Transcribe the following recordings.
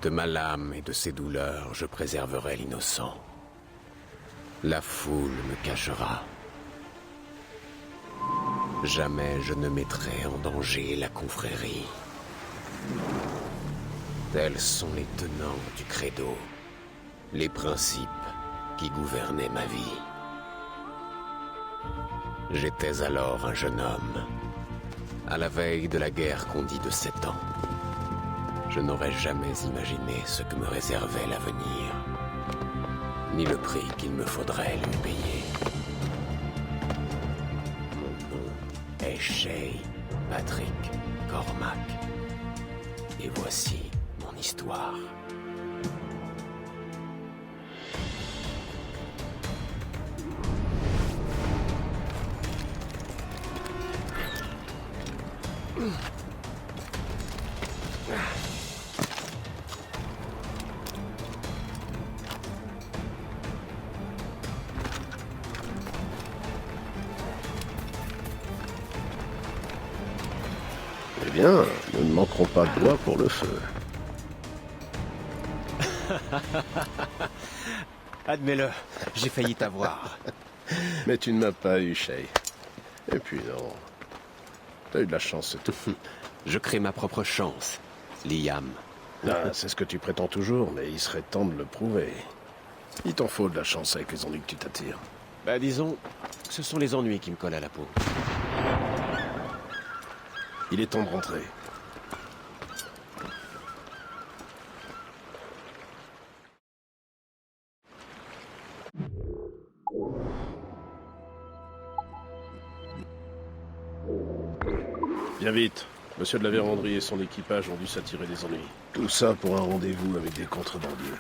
De ma lame et de ses douleurs, je préserverai l'innocent. La foule me cachera. Jamais je ne mettrai en danger la confrérie. Tels sont les tenants du credo, les principes qui gouvernaient ma vie. J'étais alors un jeune homme, à la veille de la guerre qu'on dit de 7 ans. Je n'aurais jamais imaginé ce que me réservait l'avenir, ni le prix qu'il me faudrait lui payer. Mon nom est Shay Patrick Cormac, et voici mon histoire. Eh bien, nous ne manquerons pas de bois pour le feu. Admets-le, j'ai failli t'avoir. Mais tu ne m'as pas eu, Shay. Et puis non. T'as eu de la chance, c'est tout. Je crée ma propre chance, Liam. Ah, c'est ce que tu prétends toujours, mais il serait temps de le prouver. Il t'en faut de la chance avec les ennuis que tu t'attires. Bah disons, ce sont les ennuis qui me collent à la peau. Il est temps de rentrer. Viens vite. Monsieur de la Vérandrie et son équipage ont dû s'attirer des ennuis. Tout ça pour un rendez-vous avec des contrebandiers.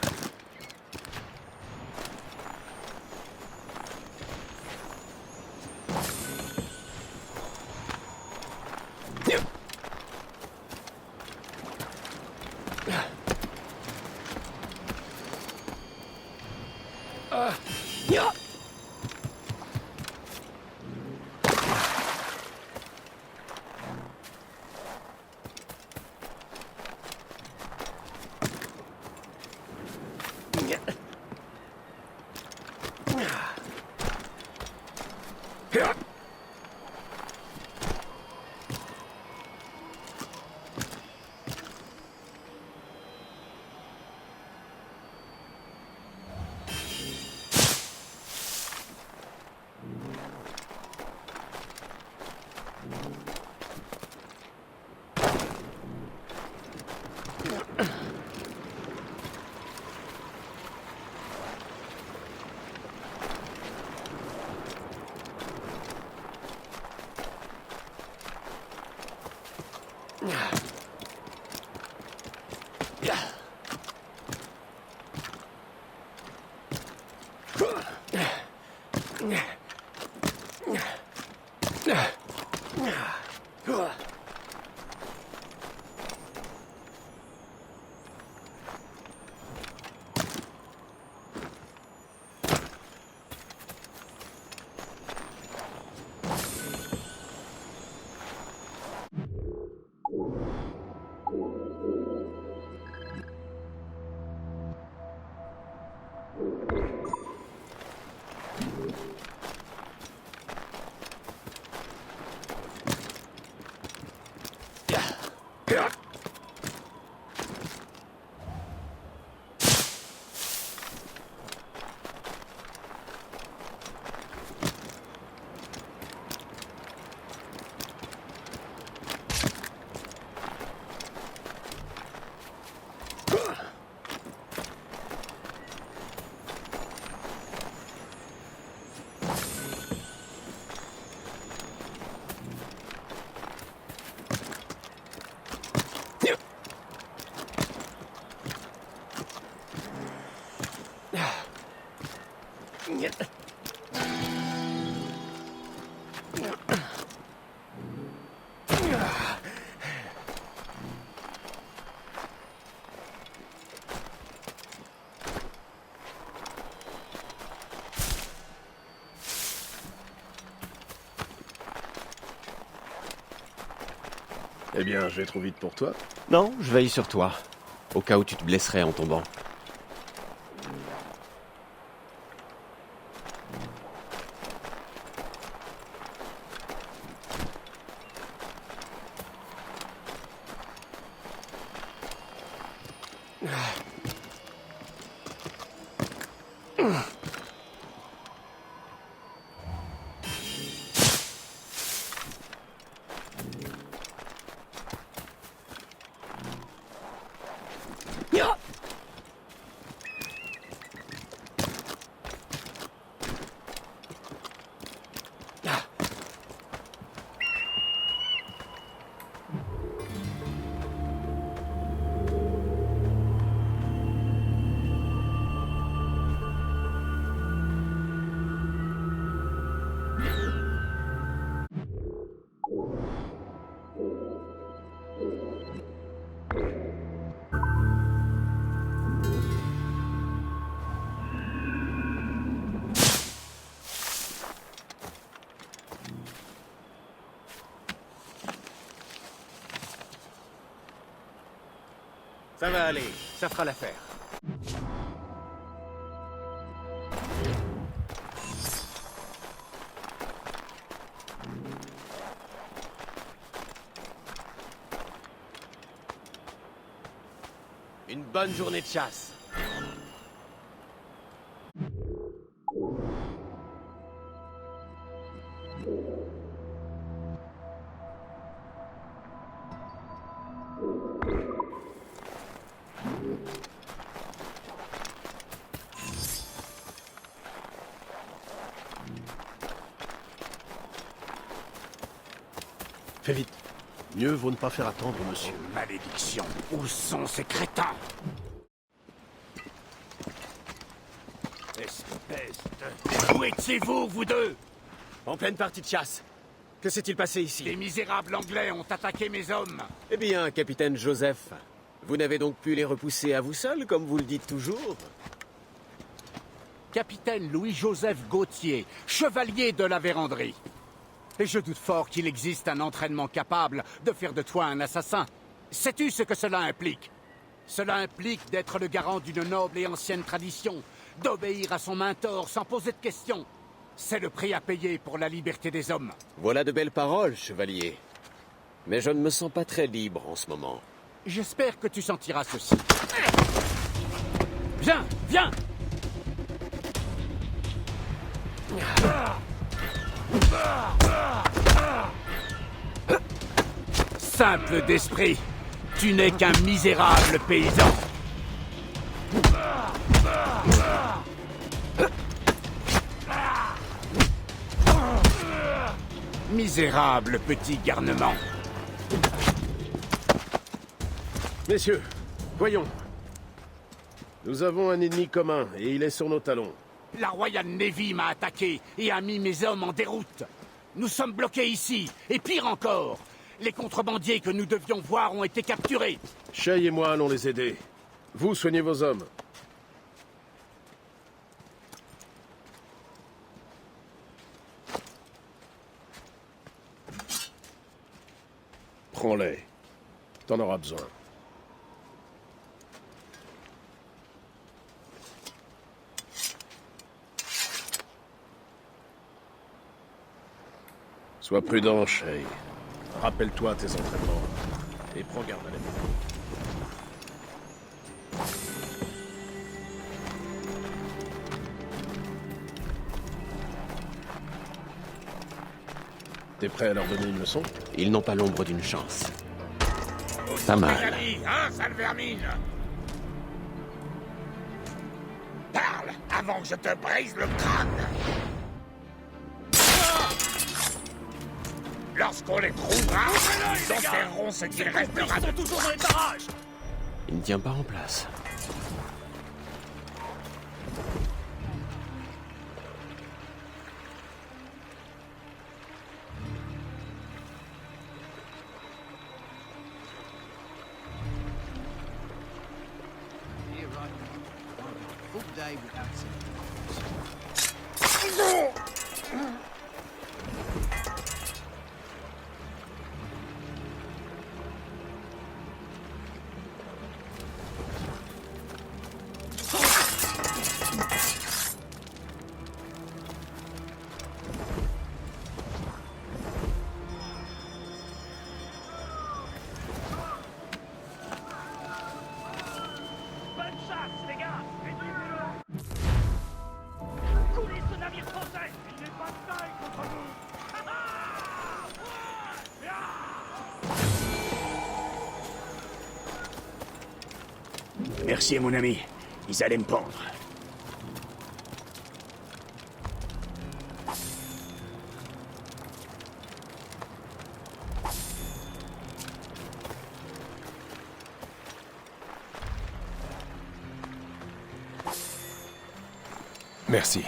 Eh bien, je vais trop vite pour toi. Non, je veille sur toi. Au cas où tu te blesserais en tombant. Ça va aller, ça fera l'affaire. Une bonne journée de chasse. Fais vite. Mieux vaut ne pas faire attendre, monsieur. Malédiction, où sont ces crétins? Espèce de... Où étiez-vous, vous deux? En pleine partie de chasse. Que s'est-il passé ici? Les misérables anglais ont attaqué mes hommes. Eh bien, capitaine Joseph, vous n'avez donc pu les repousser à vous seul, comme vous le dites toujours? Capitaine Louis-Joseph Gauthier, chevalier de la Vérandrie. Et je doute fort qu'il existe un entraînement capable de faire de toi un assassin. Sais-tu ce que cela implique? Cela implique d'être le garant d'une noble et ancienne tradition, d'obéir à son mentor sans poser de questions. C'est le prix à payer pour la liberté des hommes. Voilà de belles paroles, chevalier. Mais je ne me sens pas très libre en ce moment. J'espère que tu sentiras ceci. Viens, viens! Simple d'esprit, tu n'es qu'un misérable paysan. Misérable petit garnement. Messieurs, voyons. Nous avons un ennemi commun et il est sur nos talons. La Royal Navy m'a attaqué et a mis mes hommes en déroute. Nous sommes bloqués ici, et pire encore, les contrebandiers que nous devions voir ont été capturés. Shay et moi allons les aider. Vous soignez vos hommes. Prends-les. T'en auras besoin. Sois prudent, Shay. Rappelle-toi tes entraînements. Et prends garde à l'ennemi. T'es prêt à leur donner une leçon? Ils n'ont pas l'ombre d'une chance. Pas mal. Hein, sale vermine? Parle avant que je te brise le crâne. Lorsqu'on les trouvera, ils enterreront ce qu'il restera de toujours dans les barrages. Il ne tient pas en place. Merci, mon ami. Ils allaient me pendre. Merci.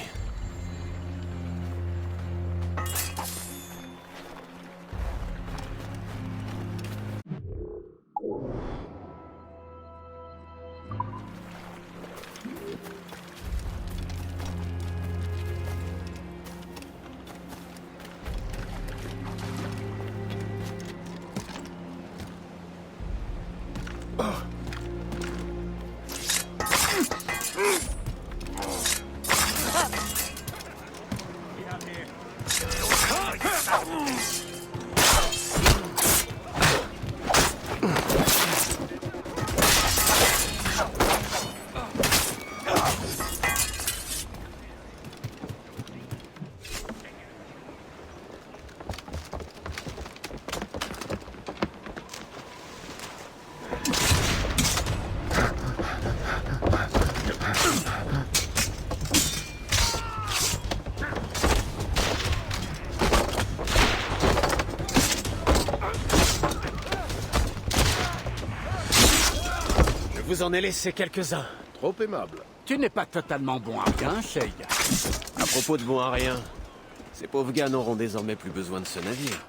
Je vous en ai laissé quelques-uns. Trop aimable. Tu n'es pas totalement bon à rien, Shay. À propos de bon à rien, ces pauvres gars n'auront désormais plus besoin de ce navire.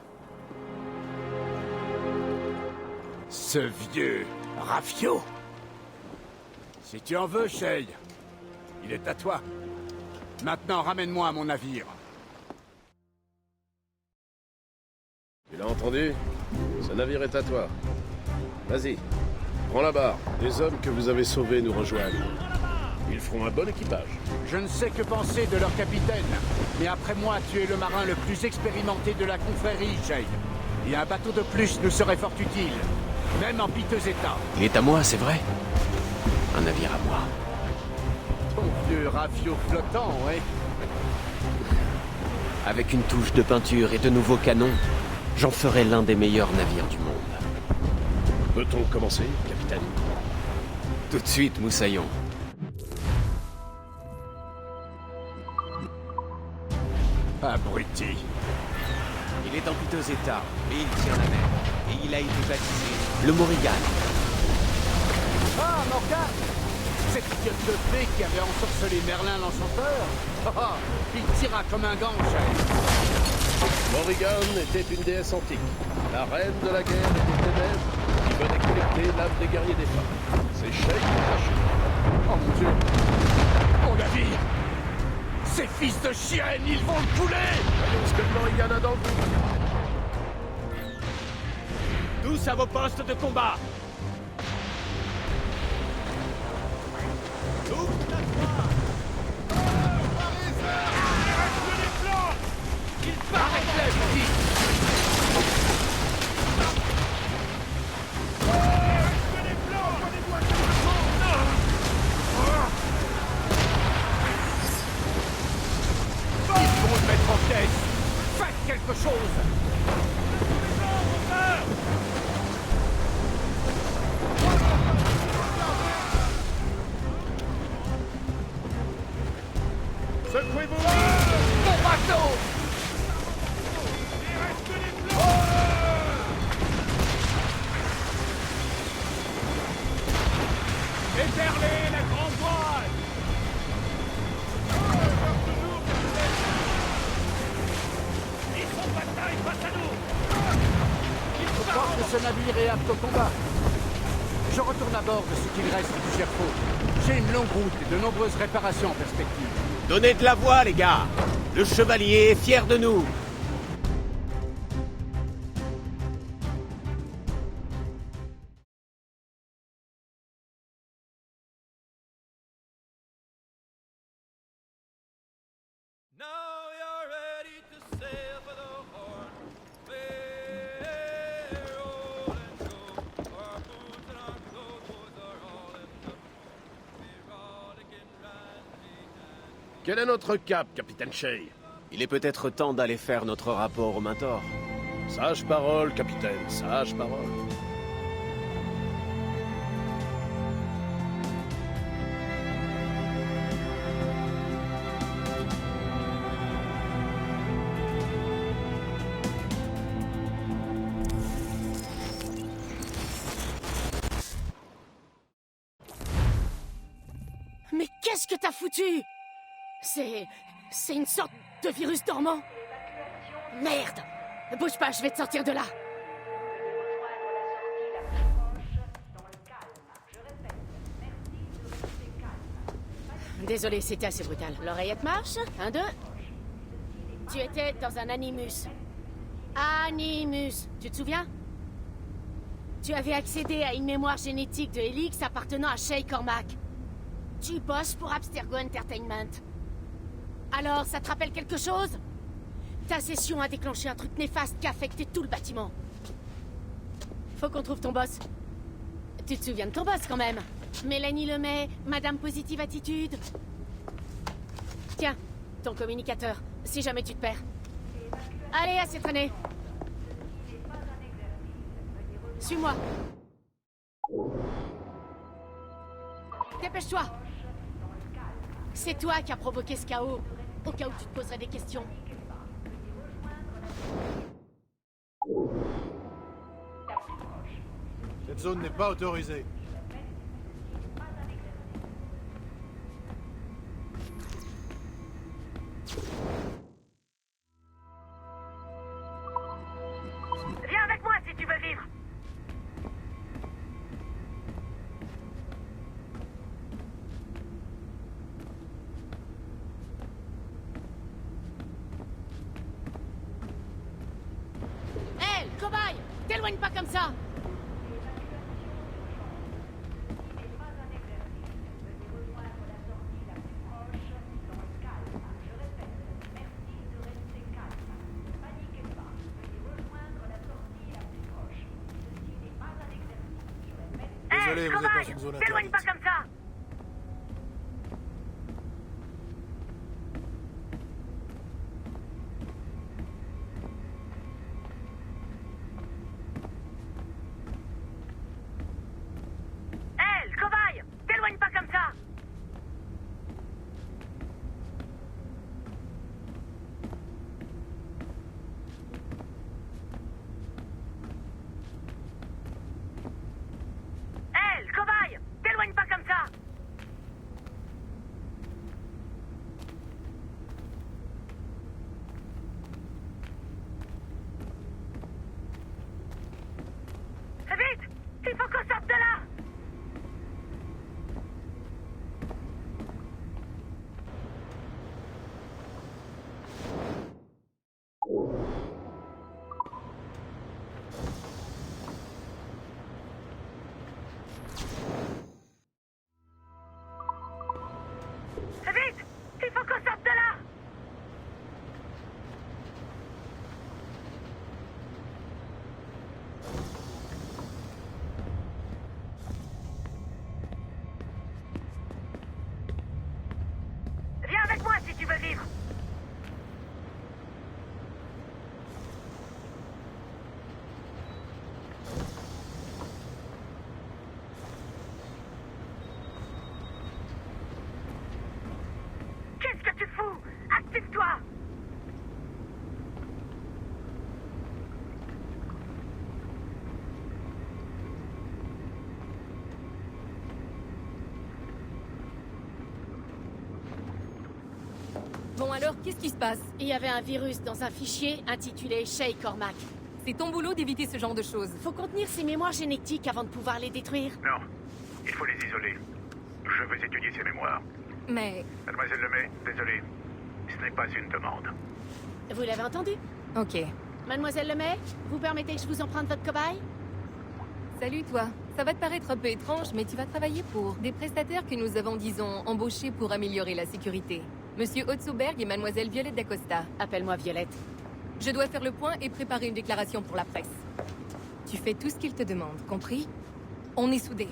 Ce vieux Rafio. Si tu en veux, Shay, il est à toi. Maintenant, ramène-moi à mon navire. Tu l'as entendu? Ce navire est à toi. Vas-y, prends la barre. Les hommes que vous avez sauvés nous rejoignent. Ils feront un bon équipage. Je ne sais que penser de leur capitaine, mais après moi, tu es le marin le plus expérimenté de la confrérie, Shay. Et un bateau de plus nous serait fort utile, même en piteux état. Il est à moi, c'est vrai? Un navire à moi. Ton vieux Rafio flottant, ouais. Avec une touche de peinture et de nouveaux canons, j'en ferai l'un des meilleurs navires du monde. Peut-on commencer, capitaine? Tout de suite, Moussaillon. Abruti. Il est en piteux état, mais il tient la mer. Et il a été baptisé le Morrigan. Ah, Morgan! Cette idiote de fée qui avait ensorcelé Merlin l'Enchanteur? Ah, il tira comme un gant, Shay. Morrigan était une déesse antique. La reine de la guerre et des ténèbres qui venait collecter l'âme des guerriers des femmes. C'est Shay qui l'a acheté. Oh mon Dieu! Mon navire! Ces fils de chienne, ils vont le couler! Voyons ce que le Morrigan a dans le dos. Tous à vos postes de combat! Arrête-les, petit! Ils vont le mettre en pièces! Faites quelque chose! Secouez-vous! Mon bateau! Déferlez la grande voile! Ils sont bataille face à nous! Je pense que ce navire est apte au combat. Je retourne à bord de ce qu'il reste du Gerfaut. J'ai une longue route et de nombreuses réparations en perspective. Donnez de la voix, les gars! Le chevalier est fier de nous! Quel est notre cap, capitaine Shay? Il est peut-être temps d'aller faire notre rapport au Mentor. Sage parole, capitaine, sage parole. Mais qu'est-ce que t'as foutu? C'est une sorte de virus dormant. Merde! Bouge pas, je vais te sortir de là. Désolé, c'était assez brutal. L'oreillette marche. 1, 2. Tu étais dans un Animus. Animus, tu te souviens? Tu avais accédé à une mémoire génétique de Helix appartenant à Shay Cormac. Tu bosses pour Abstergo Entertainment. Alors, ça te rappelle quelque chose? Ta session a déclenché un truc néfaste qui a affecté tout le bâtiment. Faut qu'on trouve ton boss. Tu te souviens de ton boss, quand même? Mélanie Lemay, Madame Positive Attitude. Tiens, ton communicateur, si jamais tu te perds. Allez, assez traîné. Suis-moi. Dépêche-toi. C'est toi qui as provoqué ce chaos, au cas où tu te poserais des questions. Cette zone n'est pas autorisée. Viens avec moi si tu veux vivre. Hé, le cobaye! T'éloigne pas comme ça! Désolé, vous êtes dans une zone T'éloigne interdite. pas comme ça. Hé, le cobaye! T'éloigne pas comme ça. Hé, le cobaye! T'éloigne pas comme ça. Vite! Il faut qu'on sorte de là. Vite! Il faut qu'on sorte de là. Viens avec moi si tu veux vivre. Qu'est-ce que tu fous? Active-toi! Bon alors, qu'est-ce qui se passe? Il y avait un virus dans un fichier intitulé Shay Cormac. C'est ton boulot d'éviter ce genre de choses. Faut contenir ces mémoires génétiques avant de pouvoir les détruire. Non, il faut les isoler. Je veux étudier ces mémoires. Mais... Mademoiselle Lemay, désolé. Ce n'est pas une demande. Vous l'avez entendu? Ok. Mademoiselle Lemay, vous permettez que je vous emprunte votre cobaye? Salut toi. Ça va te paraître un peu étrange, mais tu vas travailler pour des prestataires que nous avons, disons, embauchés pour améliorer la sécurité. Monsieur Otsoberg et Mademoiselle Violette d'Acosta. Appelle-moi Violette. Je dois faire le point et préparer une déclaration pour la presse. Tu fais tout ce qu'ils te demandent, compris? On est soudés.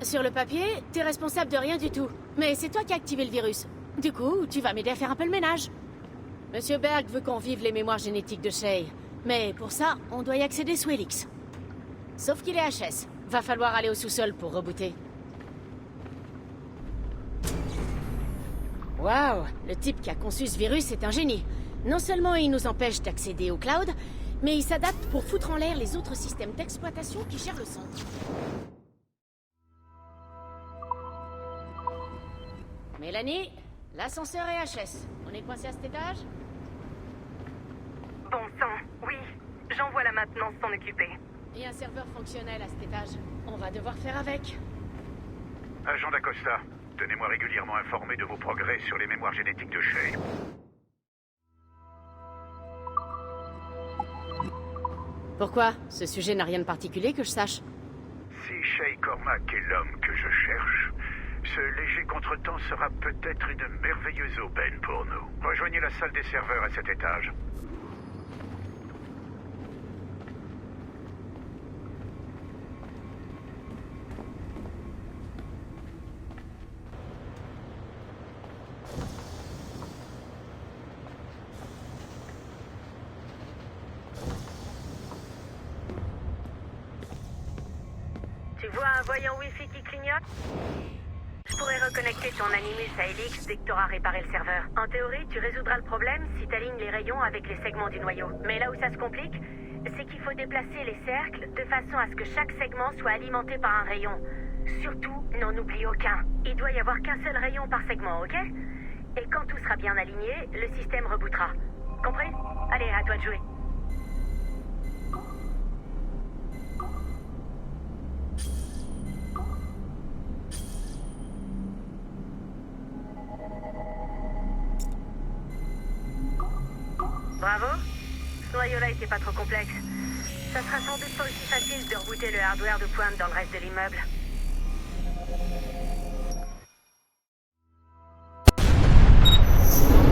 Sur le papier, t'es responsable de rien du tout. Mais c'est toi qui as activé le virus. Du coup, tu vas m'aider à faire un peu le ménage. Monsieur Berg veut qu'on vive les mémoires génétiques de Shay. Mais pour ça, on doit y accéder sous Helix. Sauf qu'il est HS. Va falloir aller au sous-sol pour rebooter. Waouh! Le type qui a conçu ce virus est un génie. Non seulement il nous empêche d'accéder au cloud, mais il s'adapte pour foutre en l'air les autres systèmes d'exploitation qui gèrent le centre. Mélanie, l'ascenseur est HS. On est coincé à cet étage? Bon sang, oui. J'envoie la maintenance s'en occuper. Et un serveur fonctionnel à cet étage. On va devoir faire avec. Agent d'Acosta, tenez-moi régulièrement informé de vos progrès sur les mémoires génétiques de Shay. Pourquoi? Ce sujet n'a rien de particulier que je sache. Si Shay Cormac est l'homme que je cherche, ce léger contretemps sera peut-être une merveilleuse aubaine pour nous. Rejoignez la salle des serveurs à cet étage. Tu vois un voyant Wi-Fi qui clignote? Je pourrais reconnecter ton Animus à Helix dès que t'auras réparé le serveur. En théorie, tu résoudras le problème si t'alignes les rayons avec les segments du noyau. Mais là où ça se complique, c'est qu'il faut déplacer les cercles de façon à ce que chaque segment soit alimenté par un rayon. Surtout, n'en oublie aucun. Il doit y avoir qu'un seul rayon par segment, ok? Et quand tout sera bien aligné, le système rebootera. Compris? Allez, à toi de jouer. Bravo. Ce noyau-là était pas trop complexe. Ça sera sans doute pas aussi facile de rebooter le hardware de pointe dans le reste de l'immeuble.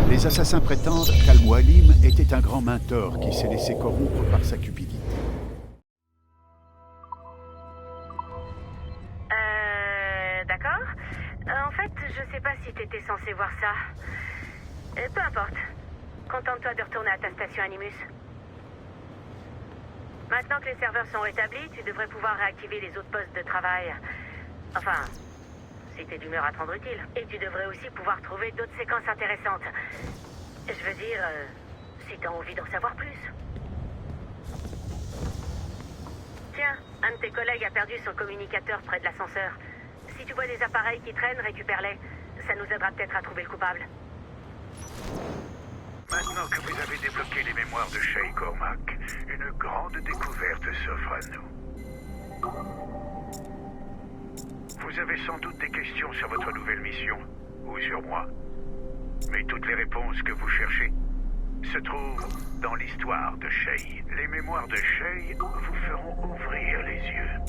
Les assassins prétendent qu'Al-Mualim était un grand mentor qui s'est laissé corrompre par sa cupidité. D'accord. En fait, je sais pas si t'étais censé voir ça. Peu importe. Contente-toi de retourner à ta station Animus. Maintenant que les serveurs sont rétablis, tu devrais pouvoir réactiver les autres postes de travail. Enfin, si t'es d'humeur à te rendre utile. Et tu devrais aussi pouvoir trouver d'autres séquences intéressantes. Je veux dire, si t'as envie d'en savoir plus. Tiens, un de tes collègues a perdu son communicateur près de l'ascenseur. Si tu vois des appareils qui traînent, récupère-les. Ça nous aidera peut-être à trouver le coupable. Maintenant que vous avez débloqué les mémoires de Shay Cormac, une grande découverte s'offre à nous. Vous avez sans doute des questions sur votre nouvelle mission, ou sur moi. Mais toutes les réponses que vous cherchez se trouvent dans l'histoire de Shay. Les mémoires de Shay vous feront ouvrir les yeux.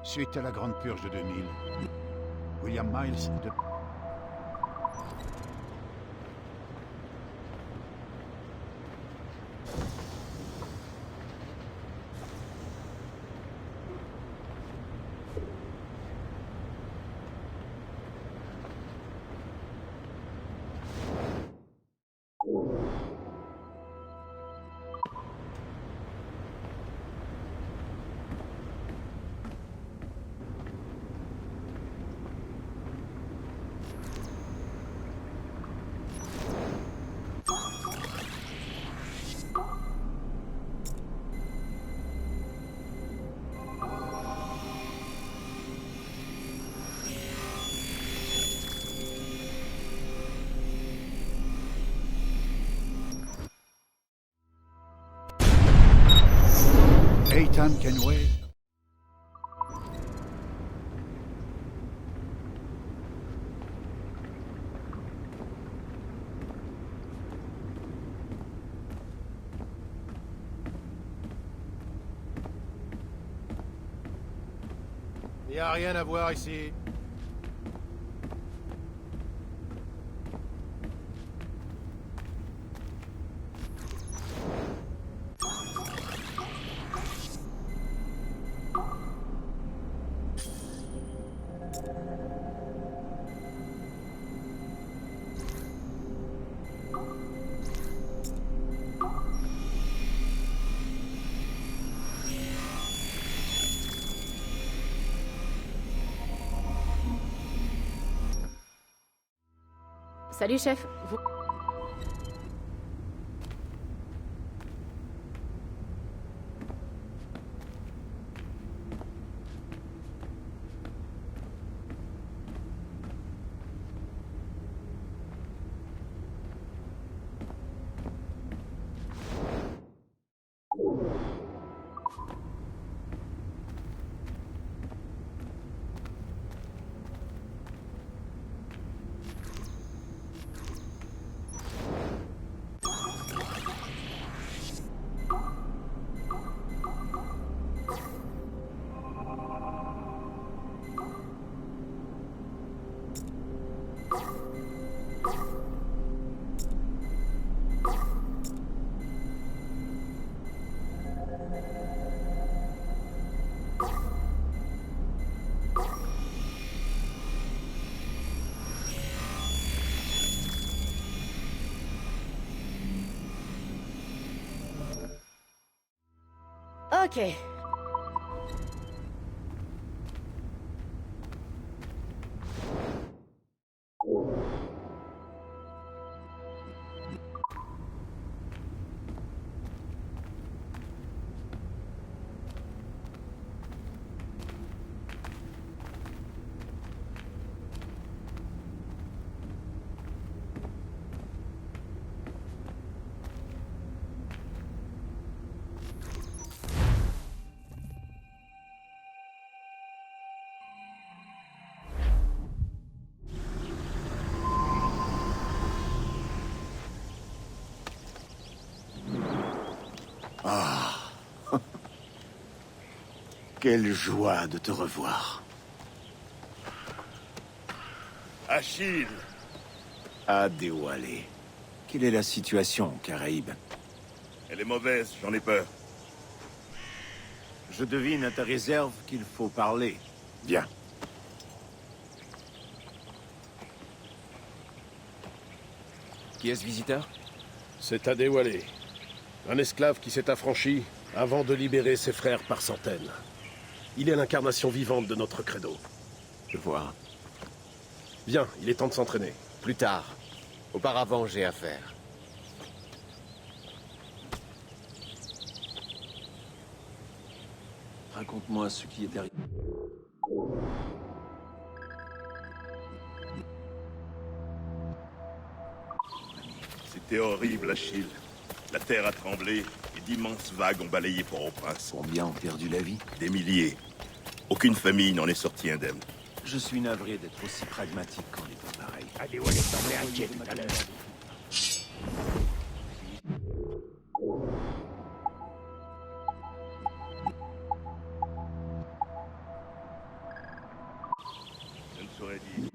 Suite à la Grande Purge de 2000, William Miles de... Ethan Kenway. Il n'y a rien à voir ici. Salut, chef. Ok. Ah. Quelle joie de te revoir. Achille! Adéwalé. Quelle est la situation, Caraïbes? Elle est mauvaise, j'en ai peur. Je devine à ta réserve qu'il faut parler. Viens. Qui est ce visiteur? C'est Adéwalé. Un esclave qui s'est affranchi avant de libérer ses frères par centaines. Il est l'incarnation vivante de notre credo. Je vois. Viens, il est temps de s'entraîner. Plus tard. Auparavant, j'ai affaire. Raconte-moi ce qui est arrivé. C'était horrible, Achille. La terre a tremblé et d'immenses vagues ont balayé Port-au-Prince. Combien ont perdu la vie? Des milliers. Aucune famille n'en est sortie indemne. Je suis navré d'être aussi pragmatique quand les temps pareils. Adéwalé semblait inquiet tout à l'heure. Je ne saurais dire.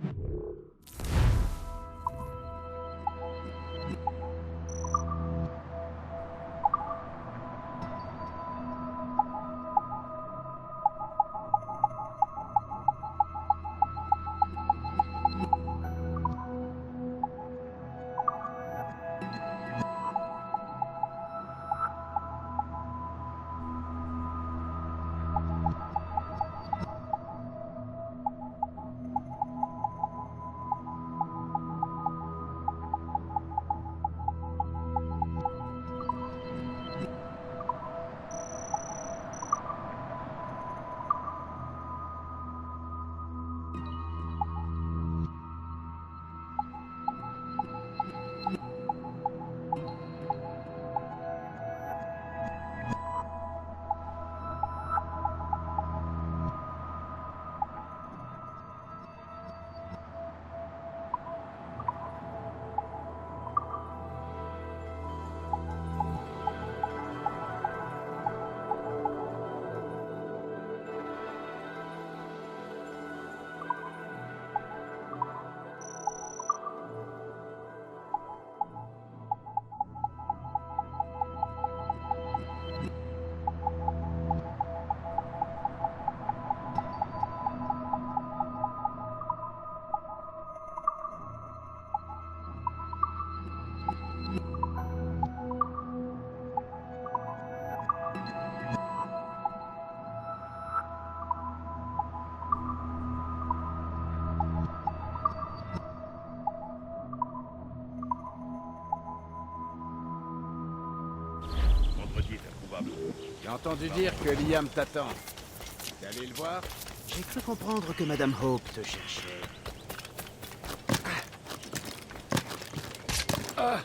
J'ai entendu dire que Liam t'attend. T'es allé le voir? J'ai cru comprendre que Madame Hope te cherchait. Ah.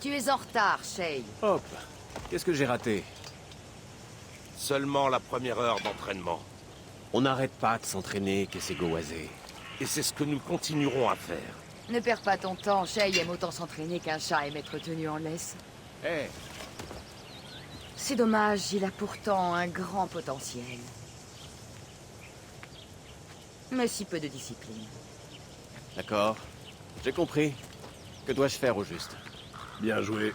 Tu es en retard, Shay. Hop, qu'est-ce que j'ai raté? Seulement la première heure d'entraînement. On n'arrête pas de s'entraîner, Kesego-Wazé. Et c'est ce que nous continuerons à faire. Ne perds pas ton temps, Shay aime autant s'entraîner qu'un chat aime être tenu en laisse. Hé, C'est dommage, il a pourtant un grand potentiel. Mais si peu de discipline. D'accord, j'ai compris. Que dois-je faire au juste? Bien joué.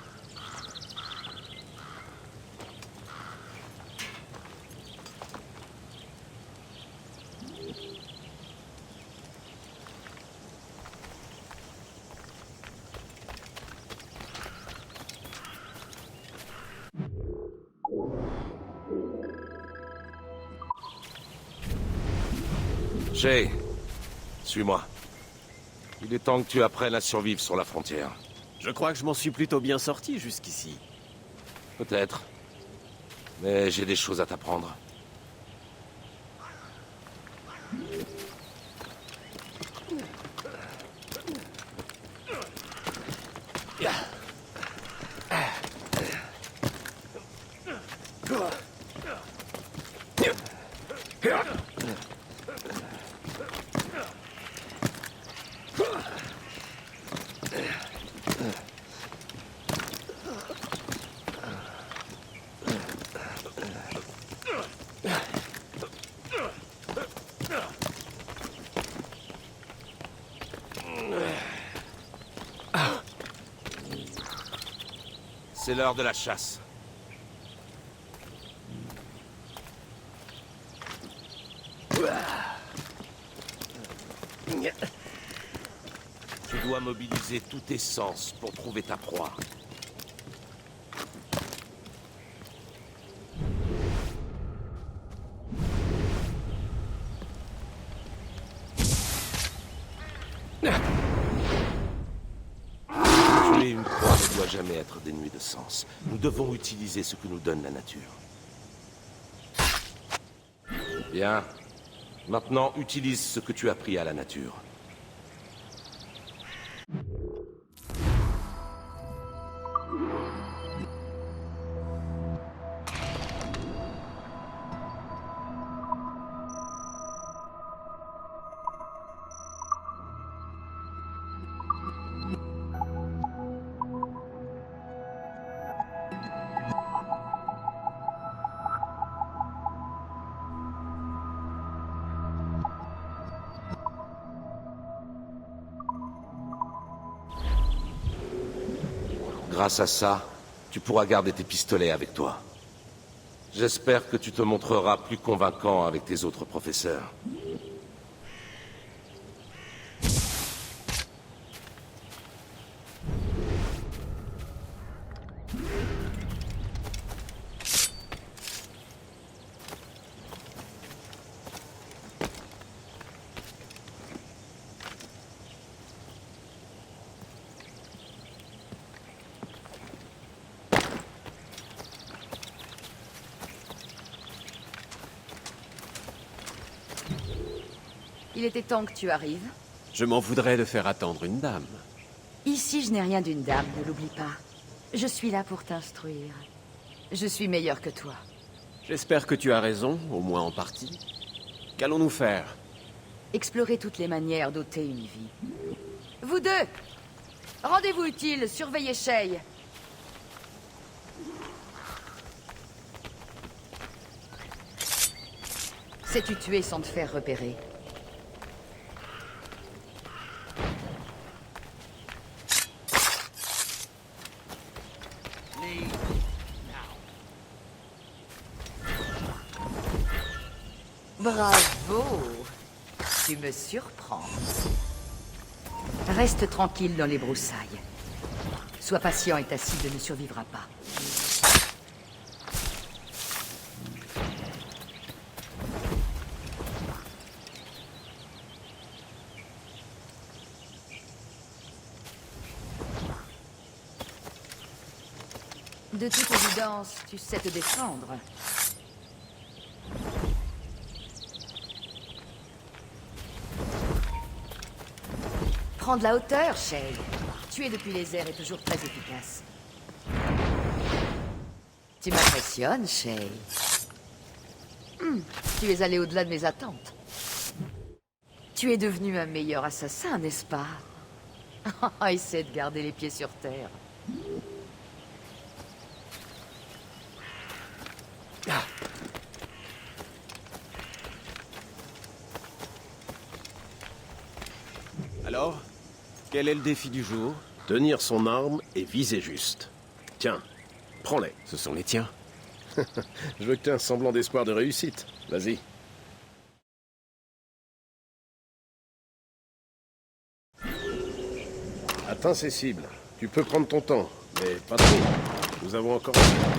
Shay, suis-moi. Il est temps que tu apprennes à survivre sur la frontière. Je crois que je m'en suis plutôt bien sorti jusqu'ici. Peut-être. Mais j'ai des choses à t'apprendre. C'est l'heure de la chasse. Tu dois mobiliser tous tes sens pour trouver ta proie. Tuer une proie ne doit jamais être dénué de sens. Nous devons utiliser ce que nous donne la nature. Bien. Maintenant, utilise ce que tu as appris à la nature. Grâce à ça, tu pourras garder tes pistolets avec toi. J'espère que tu te montreras plus convaincant avec tes autres professeurs. Il était temps que tu arrives. Je m'en voudrais de faire attendre une dame. Ici, je n'ai rien d'une dame, ne l'oublie pas. Je suis là pour t'instruire. Je suis meilleur que toi. J'espère que tu as raison, au moins en partie. Qu'allons-nous faire? Explorer toutes les manières d'ôter une vie. Vous deux! Rendez-vous utile, surveillez Shay. Sais-tu tuer sans te faire repérer? Bravo! Tu me surprends. Reste tranquille dans les broussailles. Sois patient et ta cible ne survivra pas. De toute évidence, tu sais te défendre. Prends de la hauteur, Shay. Tuer depuis les airs est toujours très efficace. Tu m'impressionnes, Shay. Tu es allé au-delà de mes attentes. Tu es devenu un meilleur assassin, n'est-ce pas? Essaie de garder les pieds sur terre. Alors, quel est le défi du jour? Tenir son arme et viser juste. Tiens, prends-les. Ce sont les tiens. Je veux que tu aies un semblant d'espoir de réussite. Vas-y. Atteins ces cibles. Tu peux prendre ton temps, mais pas trop. Nous avons encore un peu.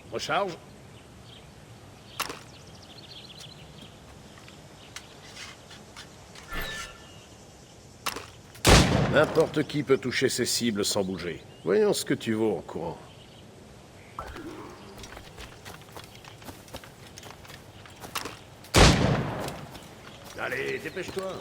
Recharge. N'importe qui peut toucher ces cibles sans bouger. Voyons ce que tu vaux en courant. Allez, dépêche-toi.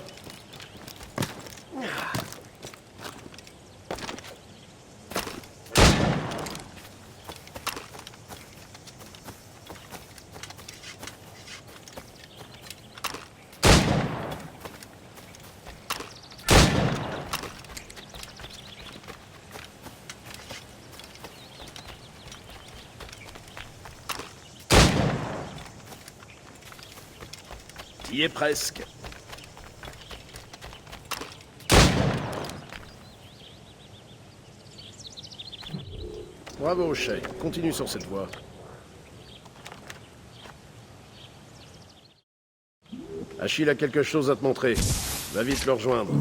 Y est presque. Bravo, Shay. Continue sur cette voie. Achille a quelque chose à te montrer. Va vite le rejoindre.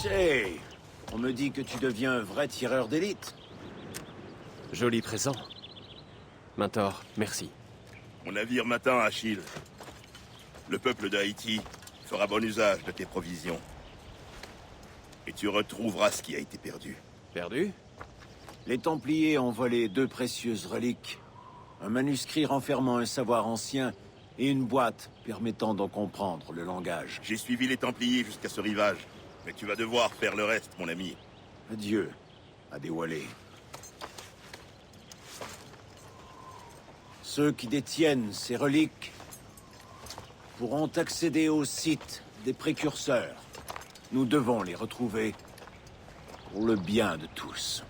Shay, on me dit que tu deviens un vrai tireur d'élite. Joli présent. Mentor, merci. Mon navire m'attend, Achille. Le peuple d'Haïti fera bon usage de tes provisions. Et tu retrouveras ce qui a été perdu. Perdu? Les Templiers ont volé 2 précieuses reliques. Un manuscrit renfermant un savoir ancien et une boîte permettant d'en comprendre le langage. J'ai suivi les Templiers jusqu'à ce rivage. Mais tu vas devoir faire le reste, mon ami. Adieu, Adéwalé. Ceux qui détiennent ces reliques pourront accéder au site des précurseurs. Nous devons les retrouver pour le bien de tous.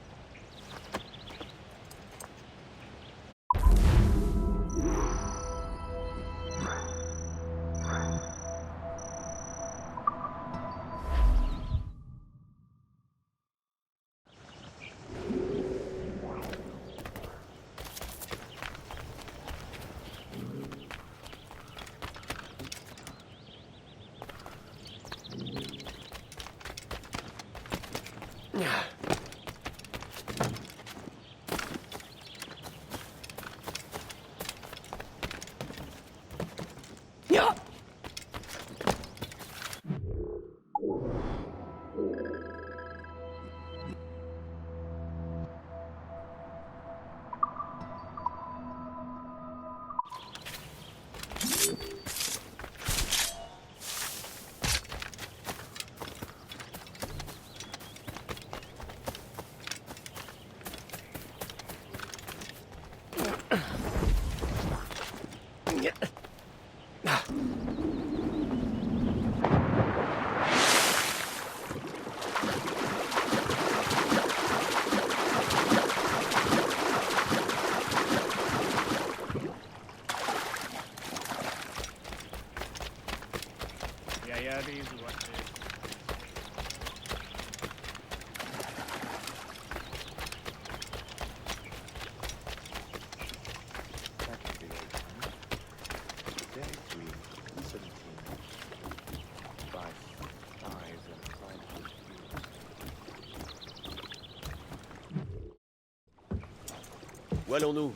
Où allons-nous?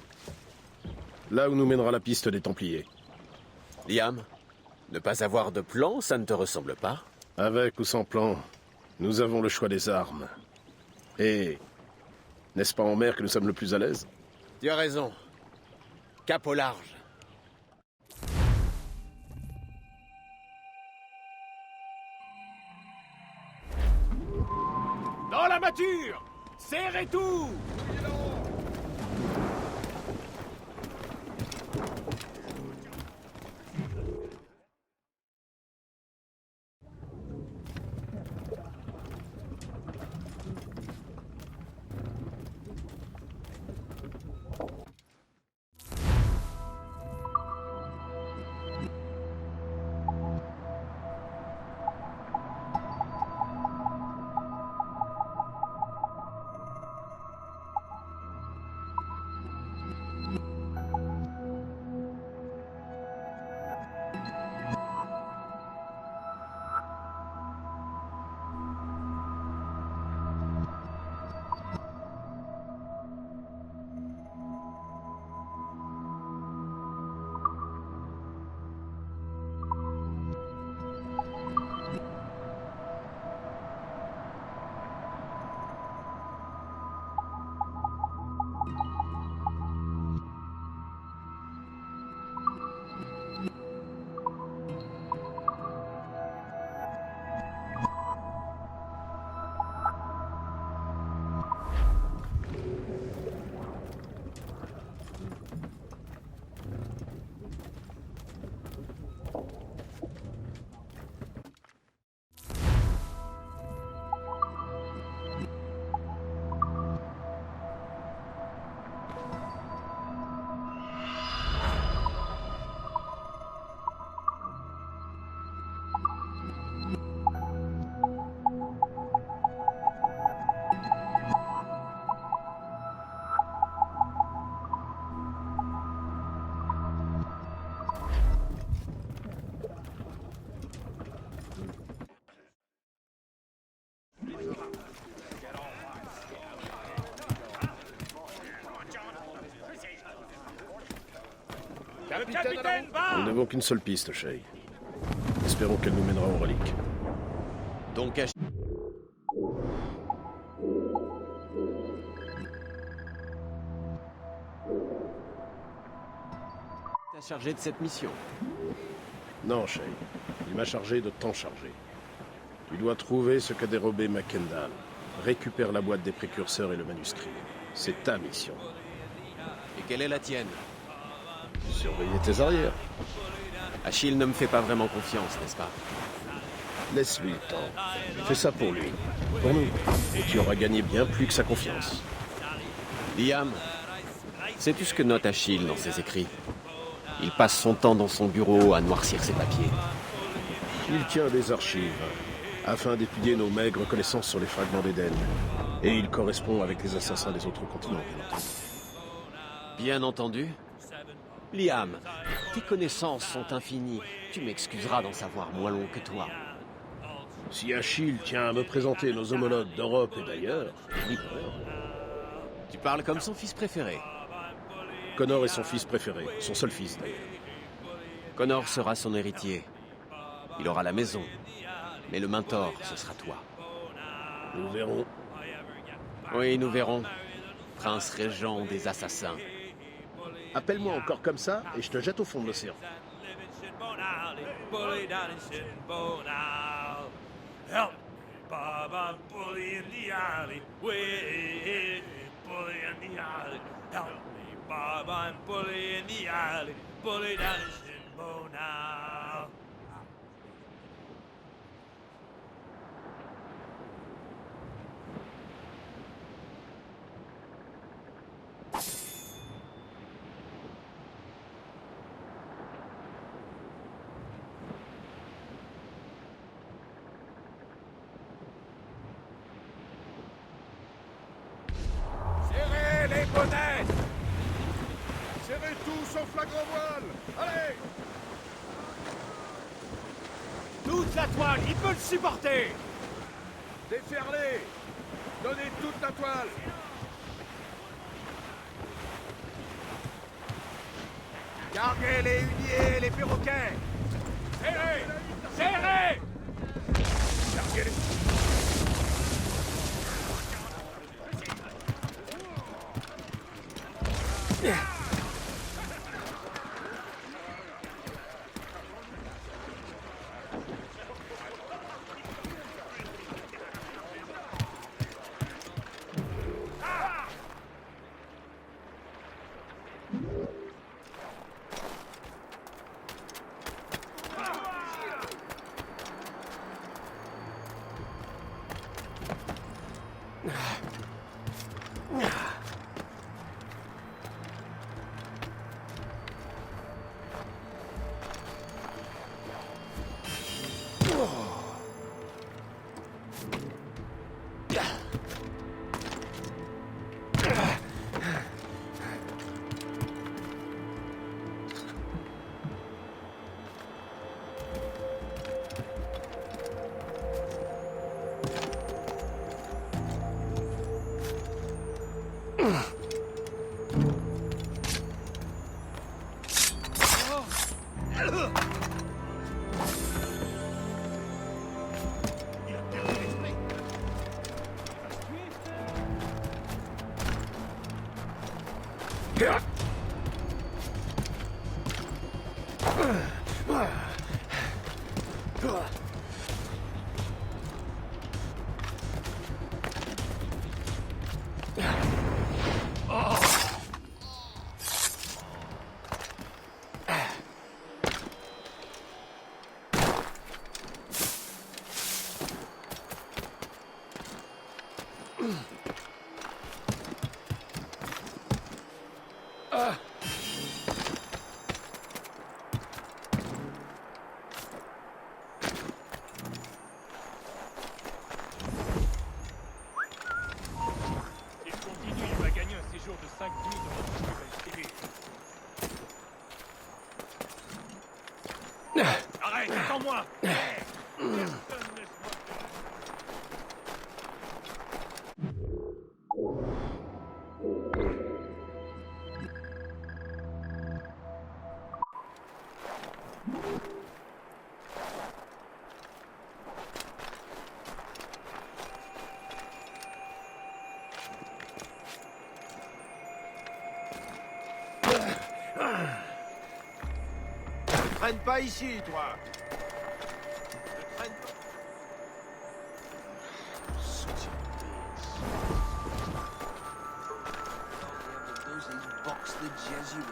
Là où nous mènera la piste des Templiers. Liam, ne pas avoir de plan, ça ne te ressemble pas? Avec ou sans plan, nous avons le choix des armes. Et n'est-ce pas en mer que nous sommes le plus à l'aise? Tu as raison. Cap au large. Dans la mâture! Serrez tout! Nous n'avons qu'une seule piste, Shay. Espérons qu'elle nous mènera aux reliques. Donc, t'as chargé de cette mission? Non, Shay. Il m'a chargé de t'en charger. Tu dois trouver ce qu'a dérobé Mackendal. Récupère la boîte des précurseurs et le manuscrit. C'est ta mission. Et quelle est la tienne? Surveiller tes arrières. Achille ne me fait pas vraiment confiance, n'est-ce pas? Laisse-lui le temps. Fais ça pour lui. Pour nous. Et tu auras gagné bien plus que sa confiance. Liam, sais-tu ce que note Achille dans ses écrits? Il passe son temps dans son bureau à noircir ses papiers. Il tient des archives, afin d'étudier nos maigres connaissances sur les fragments d'Éden. Et il correspond avec les assassins des autres continents, bien entendu. Bien entendu. Liam, tes connaissances sont infinies. Tu m'excuseras d'en savoir moins long que toi. Si Achille tient à me présenter nos homologues d'Europe et d'ailleurs, je n'y peux rien. Tu parles comme son fils préféré. Connor est son fils préféré, son seul fils d'ailleurs. Connor sera son héritier. Il aura la maison. Mais le mentor, ce sera toi. Nous verrons. Oui, nous verrons. Prince régent des assassins. Appelle-moi encore comme ça et je te jette au fond de l'océan. Help! Bob, I'm bully in the alley. Way, bully in the alley. Help me, Bob, I'm bully in the alley. Bully down in Shinbo now. Serrez les bonnets! Serrez tout sauf la grand voile! Allez! Toute la toile, il peut le supporter! Déferlez! Donnez toute la toile! Garguez les huniers et les perroquets! Serrez! Serrez! Garguez les... Arrête, attends-moi! Traîne pas ici, toi! Ne traîne pas. Box the Jesuits.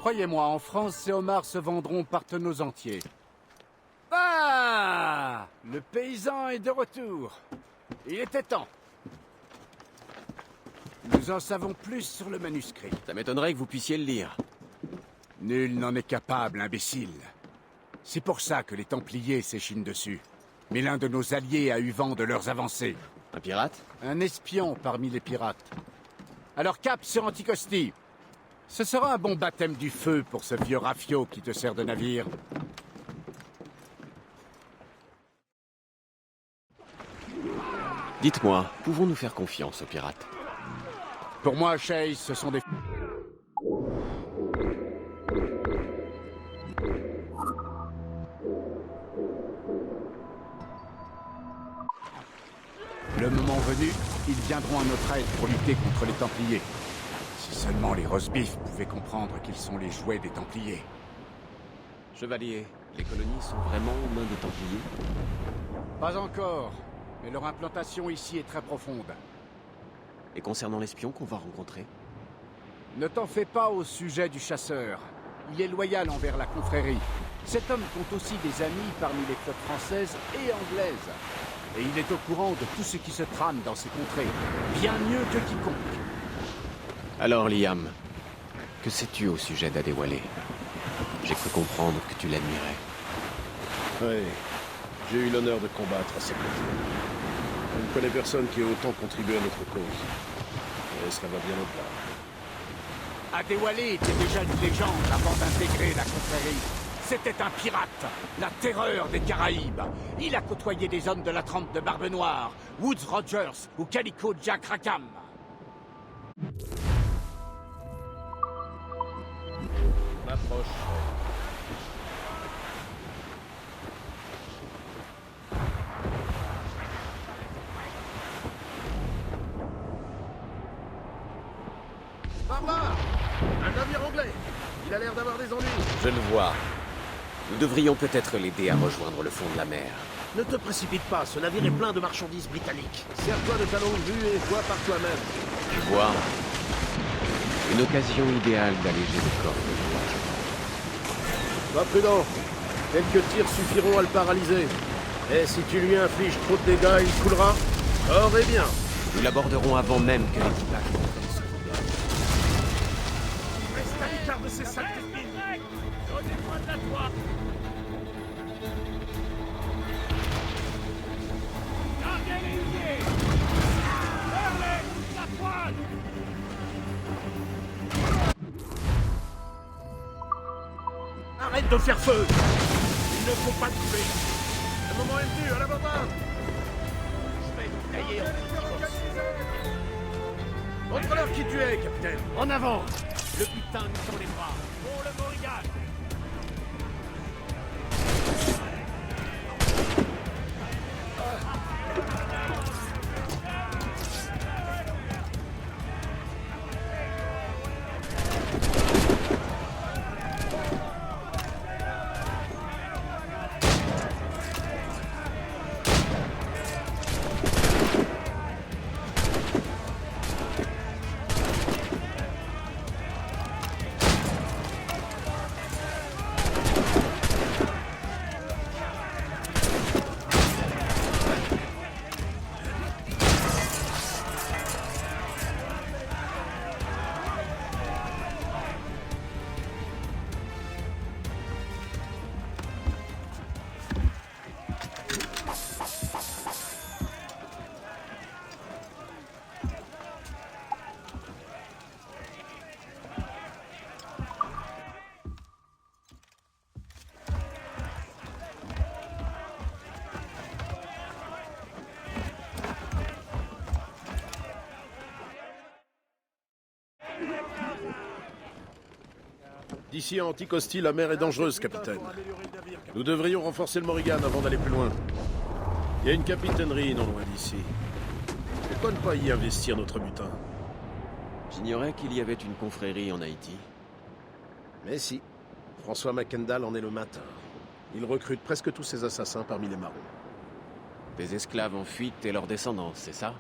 Croyez-moi, en France, ces homards se vendront par tonneaux entiers. Ah! Le paysan est de retour. Il était temps. Nous en savons plus sur le manuscrit. Ça m'étonnerait que vous puissiez le lire. Nul n'en est capable, imbécile. C'est pour ça que les Templiers s'échinent dessus. Mais l'un de nos alliés a eu vent de leurs avancées. Un pirate? Un espion parmi les pirates. Alors cap sur Anticosti. Ce sera un bon baptême du feu pour ce vieux rafio qui te sert de navire. Dites-moi, pouvons-nous faire confiance aux pirates? Pour moi, Chase, ce sont des... Le moment venu, ils viendront à notre aide pour lutter contre les Templiers. Si seulement les Rosbifs pouvaient comprendre qu'ils sont les jouets des Templiers. Chevalier, les colonies sont vraiment aux mains des Templiers? Pas encore, mais leur implantation ici est très profonde. Et concernant l'espion qu'on va rencontrer? Ne t'en fais pas au sujet du chasseur. Il est loyal envers la confrérie. Cet homme compte aussi des amis parmi les flottes françaises et anglaises. Et il est au courant de tout ce qui se trame dans ces contrées, bien mieux que quiconque. Alors, Liam, que sais-tu au sujet d'Adéwalé? J'ai cru comprendre que tu l'admirais. Oui, j'ai eu l'honneur de combattre à ses côtés. Je ne connais personne qui ait autant contribué à notre cause. Et cela va bien au-delà. Adéwalé était déjà une légende avant d'intégrer la confrérie. C'était un pirate, la terreur des Caraïbes. Il a côtoyé des hommes de la trempe de Barbe Noire, Woods Rogers ou Calico Jack Rackham. On approche. Par là! Un navire anglais! Il a l'air d'avoir des ennuis. Je le vois. Nous devrions peut-être l'aider à rejoindre le fond de la mer. Ne te précipite pas, ce navire est plein de marchandises britanniques. Sers-toi de ta longue vue et vois par toi-même. Tu vois, une occasion idéale d'alléger le corps de voyage. Sois prudent. Quelques tirs suffiront à le paralyser. Et si tu lui infliges trop de dégâts, il coulera. Or et bien. Nous l'aborderons avant même que l'équipage ne fasse. Reste à l'écart de ces sales mines. Donnez-moi de la toile. Gardez les pieds. Fermez la toile. Arrête de faire feu! Il ne faut pas couler. Le moment est venu, à l'avant-garde. Je vais vous tailler en Montre-leur qui tu es, capitaine. En avant! Le butin nous tend les bras. Pour le Morrigan. D'ici à Anticosti, la mer est dangereuse, capitaine. Nous devrions renforcer le Morrigan avant d'aller plus loin. Il y a une capitainerie non loin d'ici. Pourquoi ne pas y investir notre butin? J'ignorais qu'il y avait une confrérie en Haïti. Mais si. François Mackendal en est le matin. Il recrute presque tous ses assassins parmi les marrons. Des esclaves en fuite et leurs descendants, c'est ça?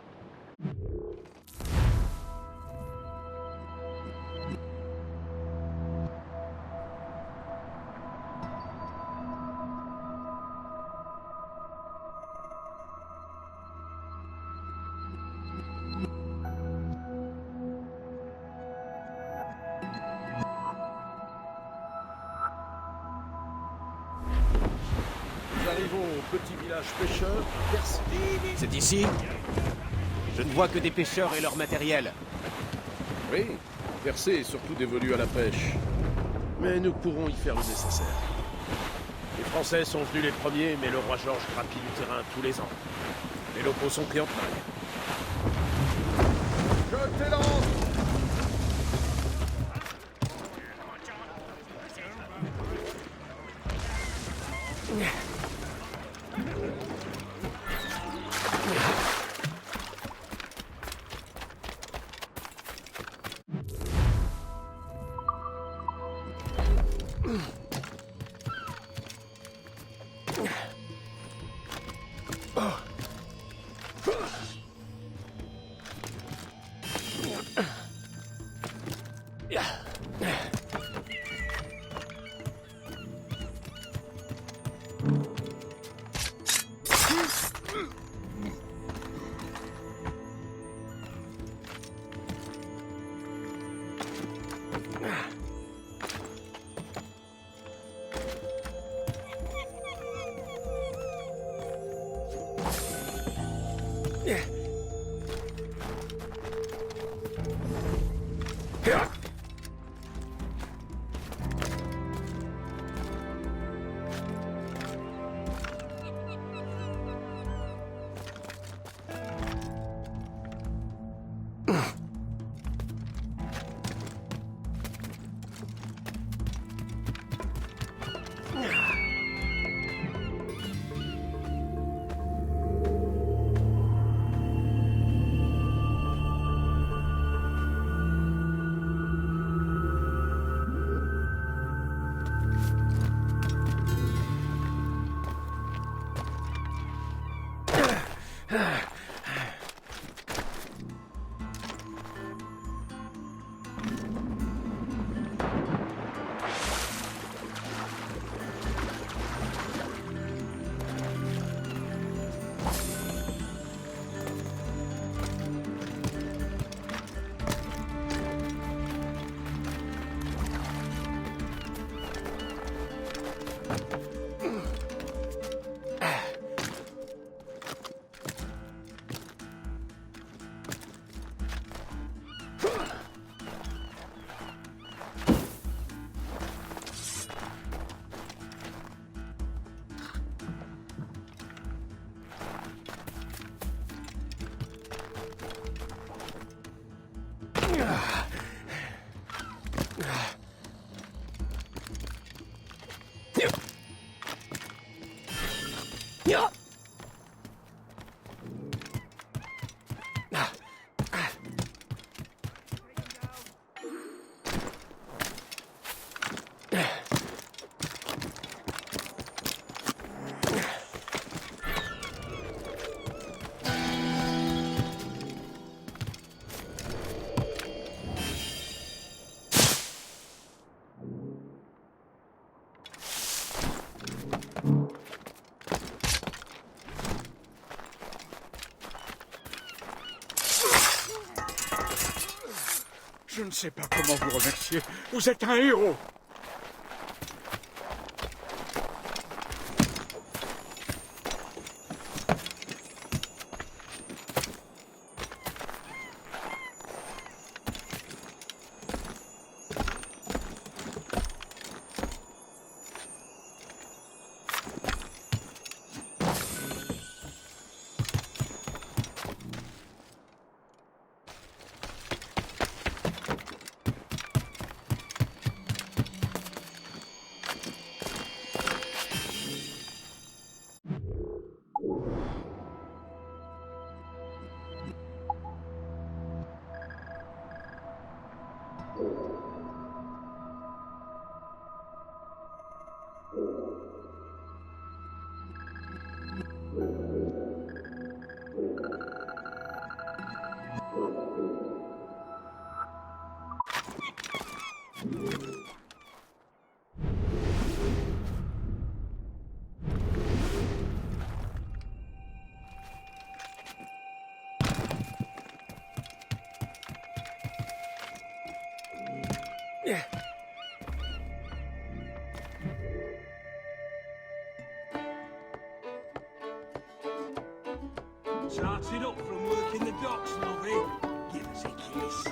arrivons au petit village pêcheur. C'est ici? Je ne vois que des pêcheurs et leur matériel. Oui, Percé est surtout dévolu à la pêche. Mais nous pourrons y faire le nécessaire. Les Français sont venus les premiers, mais le roi Georges grappille du terrain tous les ans. Les locaux sont pris en tenaille. Jetez l'ancre! Je ne sais pas comment vous remercier. Vous êtes un héros. Charted up from working the docks, lovey. Give us a kiss.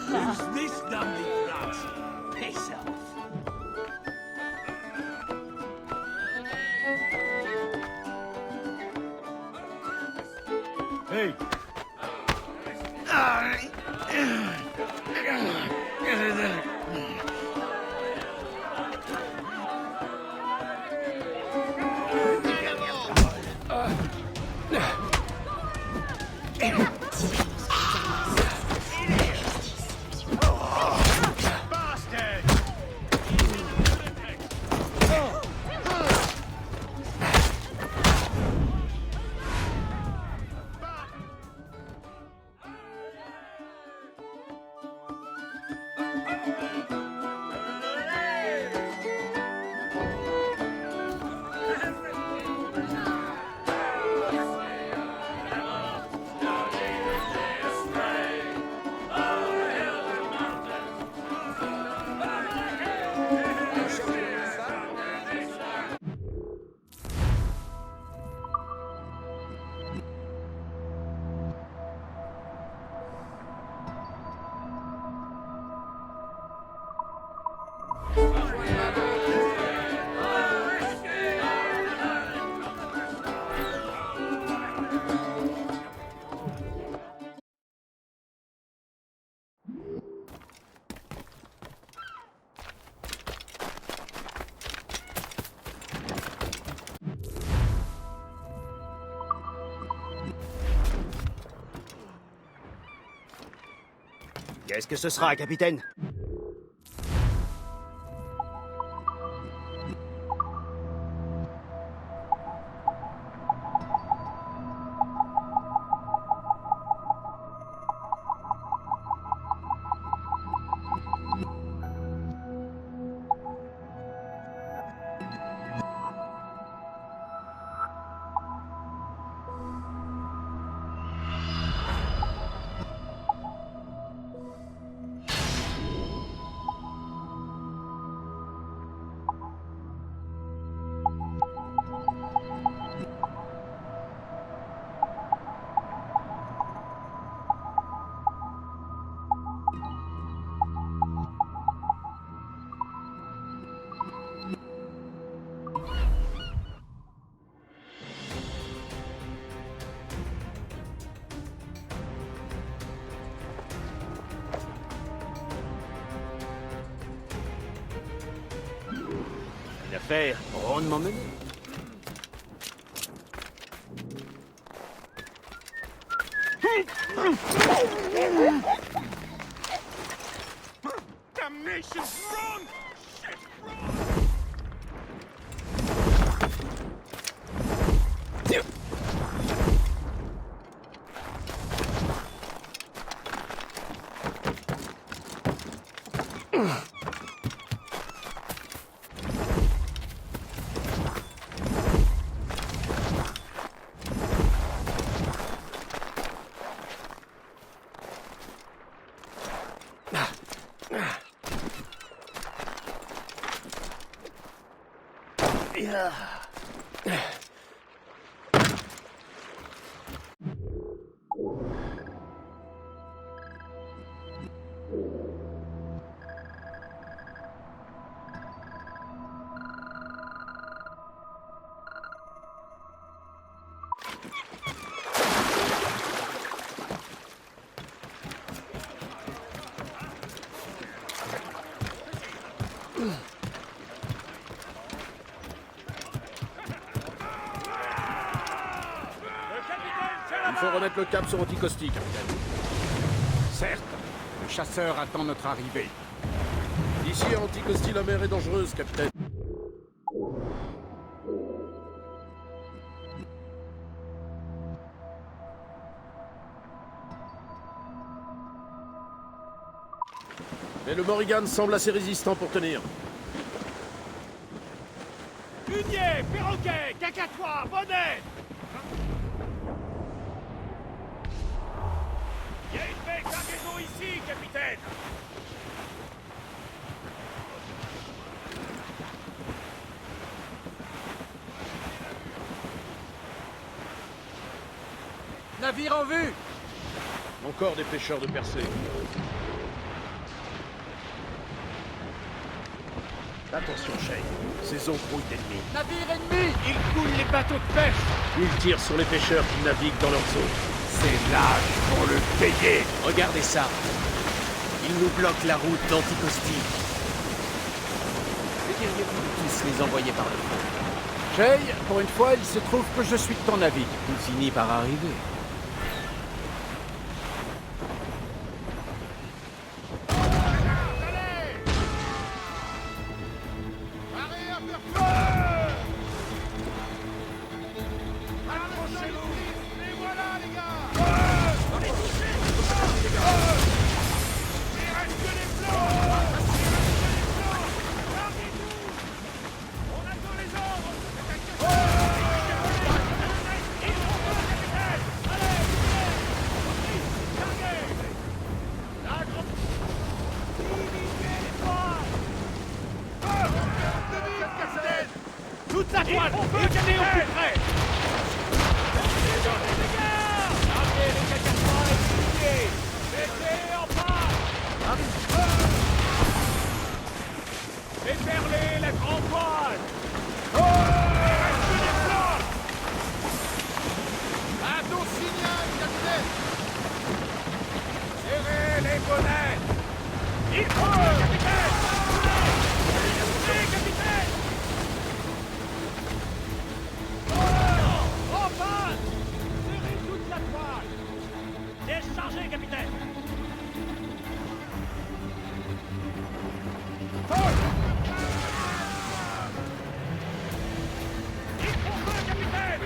Who's this dandy brat? Piss off. Hey. Qu'est-ce que ce sera, capitaine? Une affaire rondement menée. Damnation's wrong! Shit, wrong! Il faut remettre le cap sur Anticosti, capitaine. Certes, le chasseur attend notre arrivée. Ici, à Anticosti, la mer est dangereuse, capitaine. Mais le Morrigan semble assez résistant pour tenir. Hunier, perroquet, cacatois, bonnet! Il y a une belle cargaison ici, capitaine! Navire en vue! Encore des pêcheurs de percée. Attention, Shay. Ces eaux grouillent d'ennemis. Navire ennemi! Ils coulent les bateaux de pêche! Ils tirent sur les pêcheurs qui naviguent dans leurs eaux. C'est lâche pour le payer! Regardez ça. Ils nous bloquent la route d'Anticosti. Que diriez-vous de tous les envoyer par le fond? Jay, pour une fois, il se trouve que je suis de ton avis. Tout finit par arriver. Toute la toile! Et tenez au plus près! Armez les cacatoires et les pieds! Mettez en panne! Déferlez la grande voile! Restez des plans! À ton signal, capitaine! Serrez les bonnettes! Il faut, capitaine! Allez, capitaine! En panne! Serrez toute la toile! Déchargez, capitaine! Il faut feu, capitaine!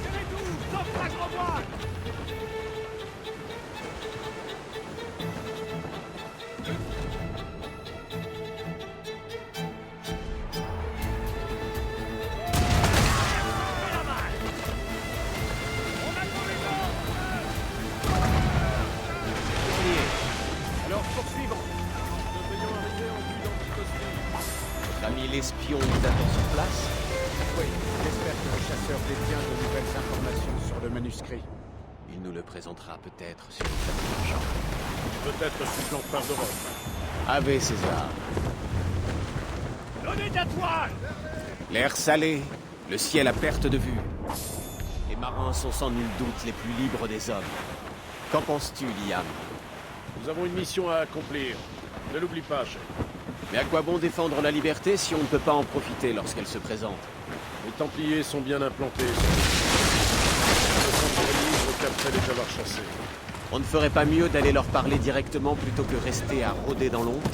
Serrez tout, sauf la grande voile! Alors, poursuivons. Nous devrions arriver en vue d'Anticosti. Votre ami l'espion nous attend sur place? Oui, j'espère que le chasseur détient de nouvelles informations sur le manuscrit. Il nous le présentera peut-être sur le plateau d'argent. Peut-être sous l'empereur de Rome. Ave César. Donnez ta toile! L'air salé, le ciel à perte de vue. Les marins sont sans nul doute les plus libres des hommes. Qu'en penses-tu, Liam? Nous avons une mission à accomplir. Ne l'oublie pas, Shay. Mais à quoi bon défendre la liberté si on ne peut pas en profiter lorsqu'elle se présente? Les Templiers sont bien implantés. Ils ne sont libres qu'après les avoir chassés. On ne ferait pas mieux d'aller leur parler directement plutôt que rester à rôder dans l'ombre?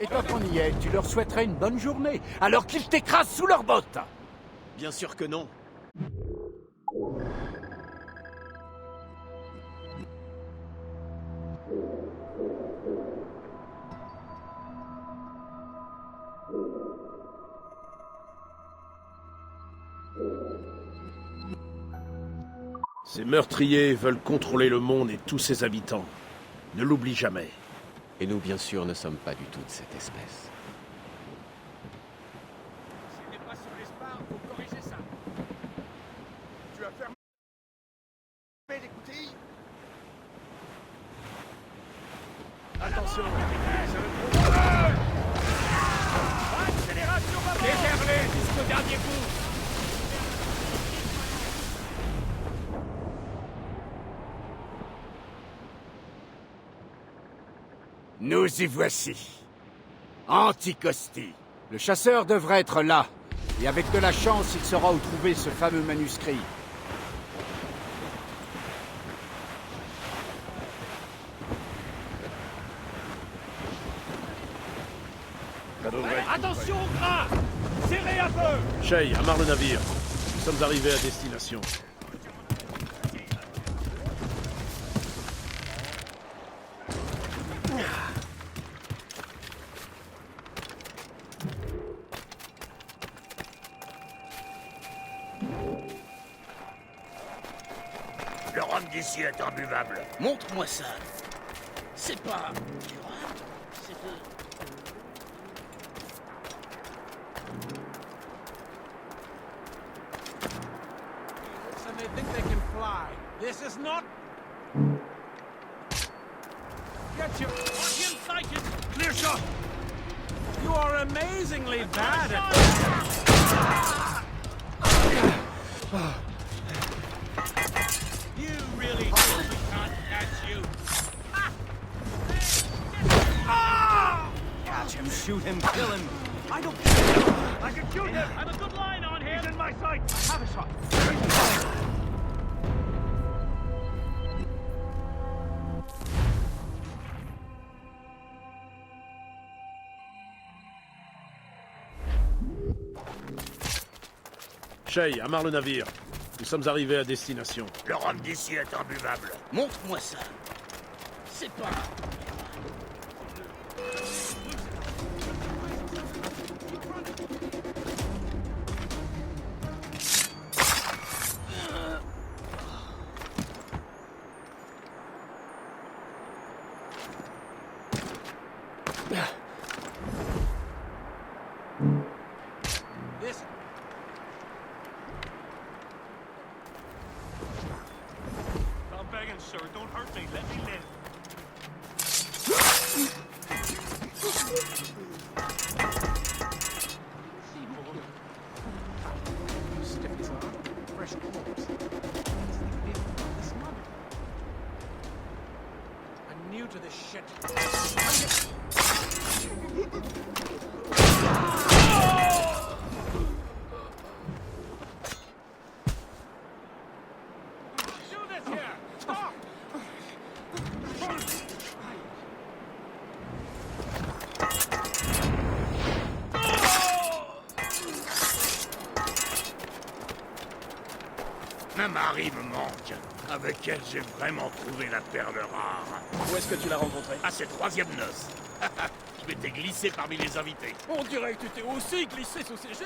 Et tant qu'on y est, tu leur souhaiterais une bonne journée, alors qu'ils t'écrasent sous leurs bottes. Bien sûr que non. Ces meurtriers veulent contrôler le monde et tous ses habitants. Ne l'oublie jamais. Et nous, bien sûr, ne sommes pas du tout de cette espèce. S'il n'est pas sur les spars, faut corriger ça. Tu as fermé l'écoutille? Attention, Accélération maman! Déferlez jusqu'au dernier bout! Nous y voici. Anticosti. Le chasseur devrait être là. Et avec de la chance, il saura où trouver ce fameux manuscrit. ça devrait être... Attention au gras! Serrez un peu! Shay, amarre le navire. Nous sommes arrivés à destination. Le rhum d'ici est imbuvable. Montre-moi ça. C'est pas du rhum, c'est de... And they think they can fly. This is not... Get your... On him sighted! Clear shot! You are amazingly bad at... You really think we can't catch you? Catch him, shoot him, kill him. I don't care. I can shoot him. I'm a good line on him. He's in my sight. Have a shot. Shay, amarre le navire. Nous sommes arrivés à destination. Le rhum d'ici est imbuvable. Montre-moi ça. C'est pas... Listen. I'm begging, sir. Don't hurt me. Let me live. Stiff as a fresh corpse. I'm new to this shit. Do this here! Stop! Ma Marie me manque. Avec elle, j'ai vraiment trouvé la perle rare. Où est-ce que tu l'as rencontré? À ses troisièmes noces. Je m'étais glissé parmi les invités. On dirait que tu t'es aussi glissé sous ses jets.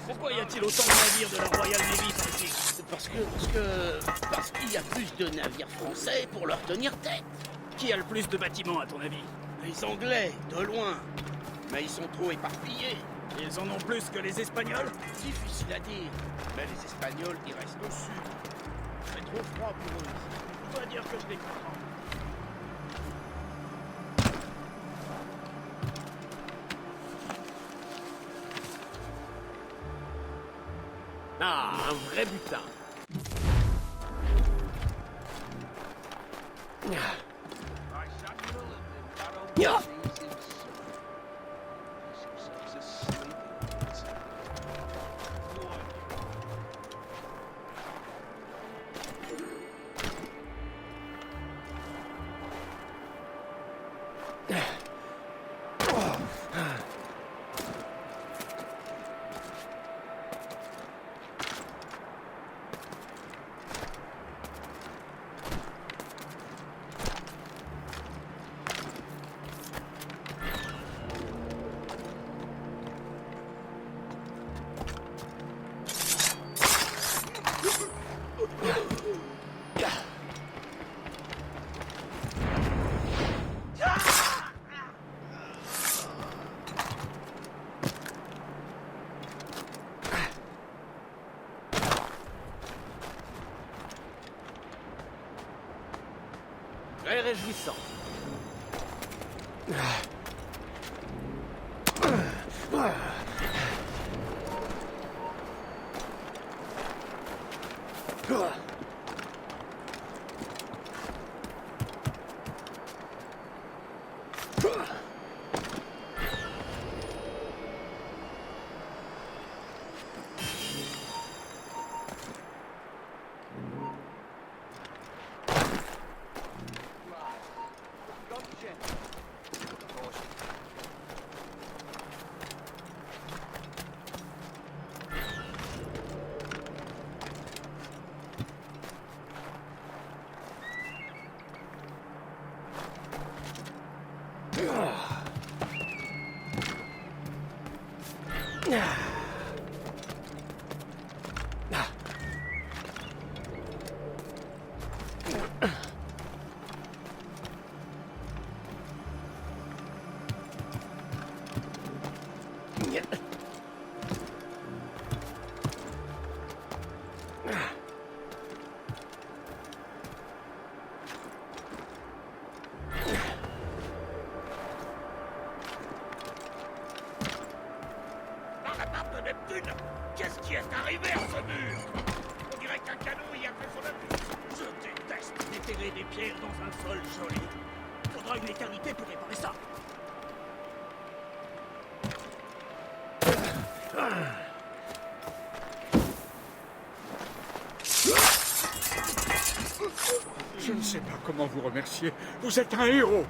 Pourquoi y a-t-il autant de navires de la Royal Navy par ici? C'est parce qu'il y a plus de navires français pour leur tenir tête. Qui a le plus de bâtiments, à ton avis? Les Anglais, de loin. Mais ils sont trop éparpillés. Ils en ont plus que les Espagnols? Difficile à dire. Mais les Espagnols, ils restent au sud. C'est trop froid pour eux. Je dois dire que je les comprends. Ah, un vrai butin. Ya! Très réjouissant. Qu'est-ce qui est arrivé à ce mur? On dirait qu'un canon y a fait son œuvre. Je déteste déterrer des pierres dans un sol joli. Faudra une éternité pour réparer ça. Je ne sais pas comment vous remercier. Vous êtes un héros.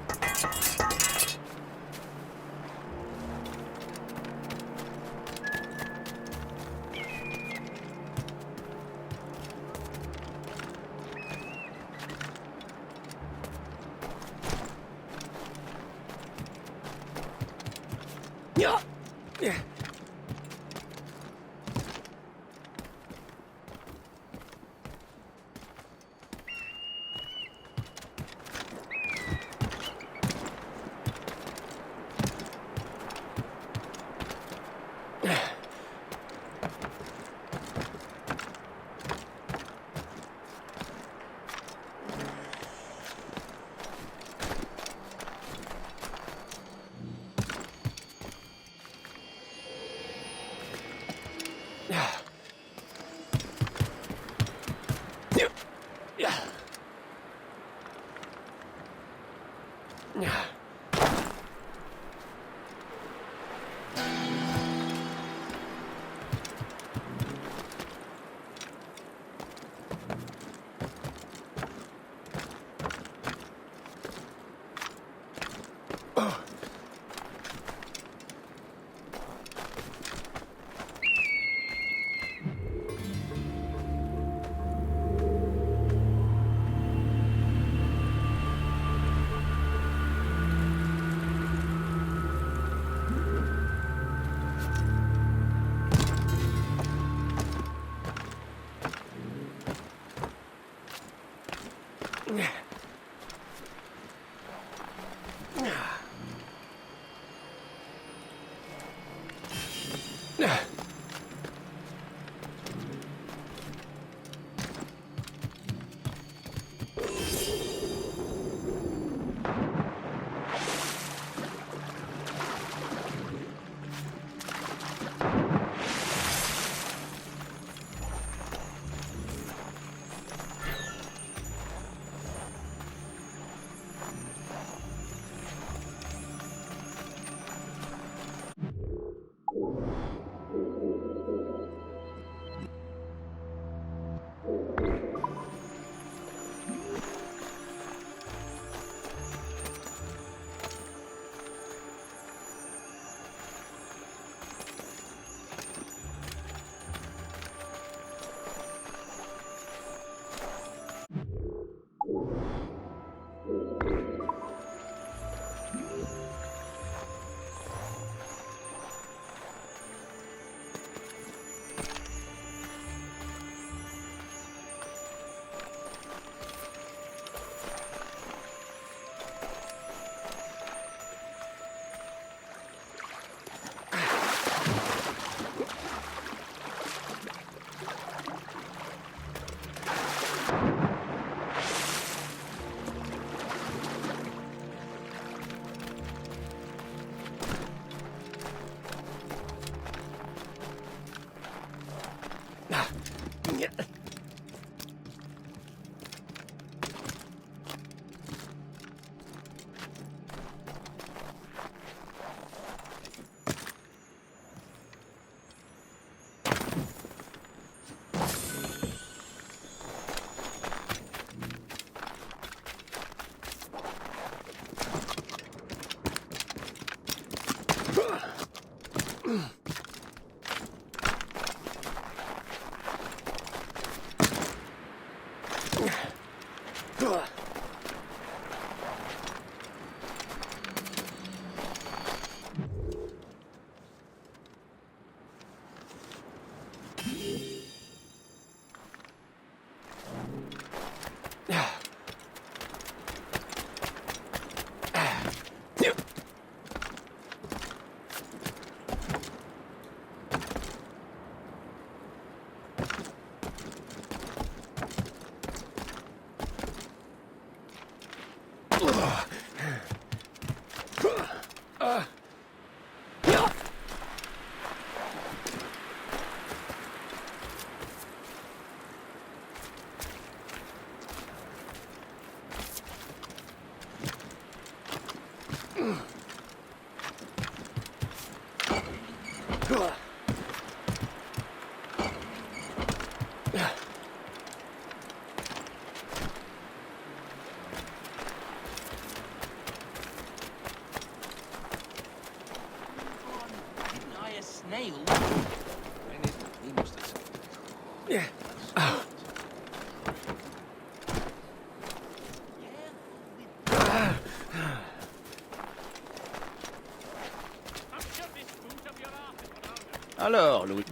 Alors, Louis,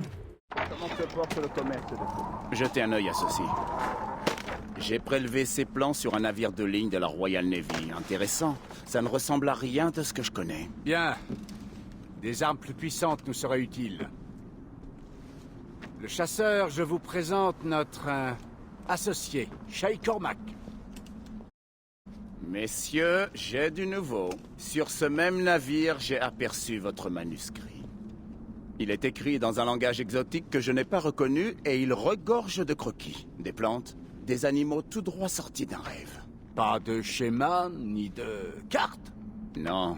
comment se porte le commerce de feu? Jetez un œil à ceci. J'ai prélevé ces plans sur un navire de ligne de la Royal Navy. Intéressant. Ça ne ressemble à rien de ce que je connais. Bien. Des armes plus puissantes nous seraient utiles. Le chasseur, je vous présente notre associé, Shay Cormac. Messieurs, j'ai du nouveau. Sur ce même navire, j'ai aperçu votre manuscrit. Il est écrit dans un langage exotique que je n'ai pas reconnu et il regorge de croquis, des plantes, des animaux tout droit sortis d'un rêve. Pas de schéma, ni de carte? Non.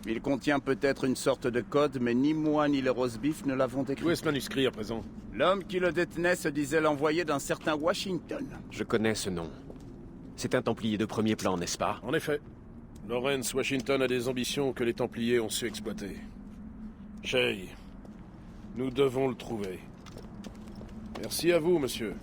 Il contient peut-être une sorte de code, mais ni moi ni les roast-beef ne l'avons décrit. Où est ce manuscrit à présent? L'homme qui le détenait se disait l'envoyé d'un certain Washington. Je connais ce nom. C'est un Templier de premier plan, n'est-ce pas? En effet. Lawrence Washington a des ambitions que les Templiers ont su exploiter. Shay, nous devons le trouver. Merci à vous, monsieur.